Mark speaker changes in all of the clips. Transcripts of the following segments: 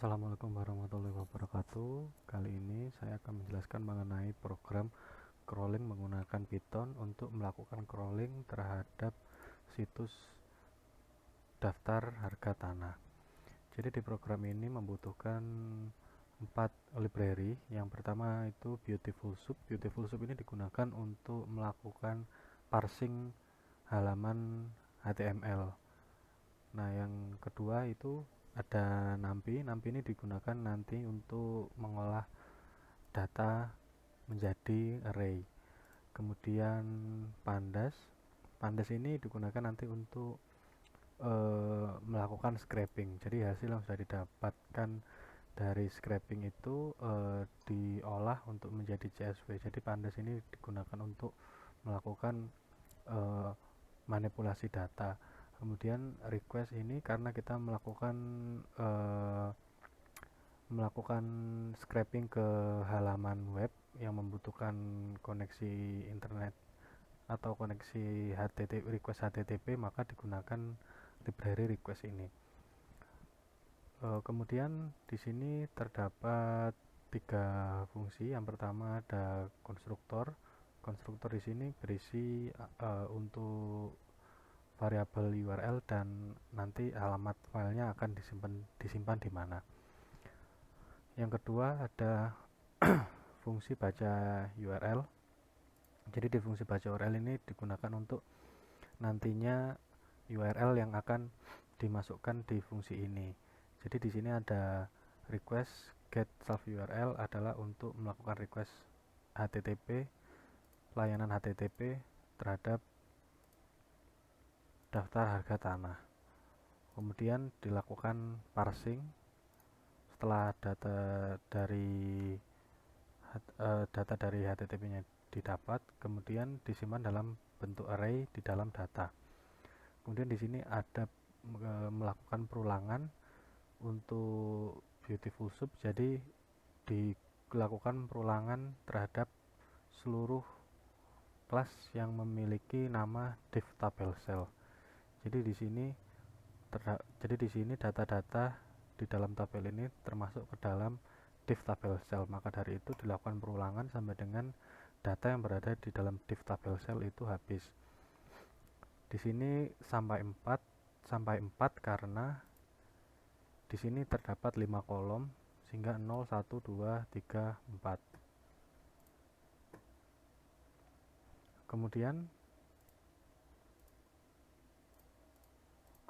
Speaker 1: Assalamualaikum warahmatullahi wabarakatuh. Kali ini saya akan menjelaskan mengenai program crawling menggunakan Python untuk melakukan crawling terhadap situs daftar harga tanah. Jadi di program ini membutuhkan 4 library. Yang pertama itu Beautiful Soup. Beautiful Soup ini digunakan untuk melakukan parsing halaman HTML. Nah, yang kedua itu ada NumPy. NumPy ini digunakan nanti untuk mengolah data menjadi array. Kemudian Pandas. Pandas ini digunakan nanti untuk melakukan scraping. Jadi hasil yang sudah didapatkan dari scraping itu diolah untuk menjadi CSV. Jadi Pandas ini digunakan untuk melakukan manipulasi data. Kemudian request ini karena kita melakukan scraping ke halaman web yang membutuhkan koneksi internet atau koneksi HTTP, request HTTP, maka digunakan library request ini. Kemudian di sini terdapat 3 fungsi. Yang pertama ada konstruktor. Konstruktor di sini berisi untuk variabel URL dan nanti alamat filenya akan disimpan di mana. Yang kedua ada fungsi baca URL. Jadi di fungsi baca URL ini digunakan untuk nantinya URL yang akan dimasukkan di fungsi ini. Jadi di sini ada request get self URL adalah untuk melakukan request HTTP, pelayanan HTTP terhadap daftar harga tanah. Kemudian dilakukan parsing setelah data dari HTTP-nya didapat, kemudian disimpan dalam bentuk array di dalam data. Kemudian di sini ada melakukan perulangan untuk Beautiful Soup. Jadi dilakukan perulangan terhadap seluruh kelas yang memiliki nama div tabel cell. Jadi di sini data-data di dalam tabel ini termasuk ke dalam div tabel cell. Maka dari itu dilakukan perulangan sampai dengan data yang berada di dalam div tabel cell itu habis. Di sini sampai 4 karena di sini terdapat 5 kolom sehingga 0, 1, 2, 3, 4.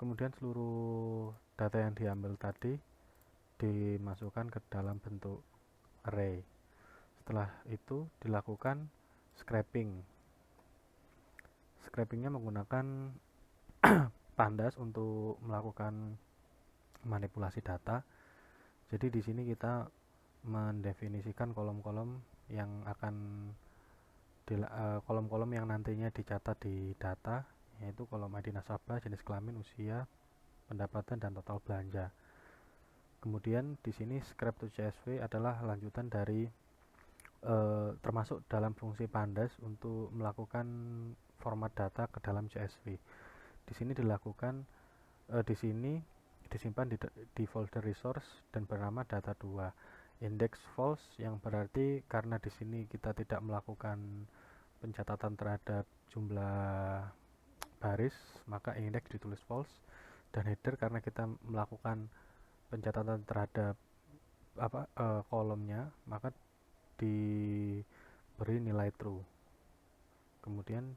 Speaker 1: Kemudian seluruh data yang diambil tadi dimasukkan ke dalam bentuk array. Setelah itu dilakukan scraping. Scrapingnya menggunakan Pandas untuk melakukan manipulasi data. Jadi di sini kita mendefinisikan kolom-kolom yang kolom-kolom yang nantinya dicatat di data, yaitu kolom ID nasabah, jenis kelamin, usia, pendapatan, dan total belanja. Kemudian di sini scrap to CSV adalah lanjutan dari termasuk dalam fungsi Pandas untuk melakukan format data ke dalam CSV. Di sini disimpan di folder resource dan bernama data2. Index false yang berarti karena di sini kita tidak melakukan pencatatan terhadap jumlah baris, maka index ditulis false. Dan header karena kita melakukan pencatatan terhadap kolomnya, maka diberi nilai true. Kemudian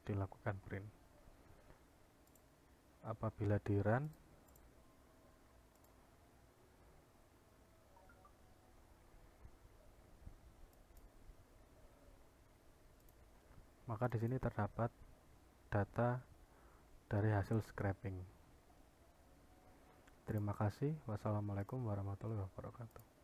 Speaker 1: dilakukan print. Apabila di run, maka di sini terdapat data dari hasil scraping. Terima kasih. Wassalamualaikum warahmatullahi wabarakatuh.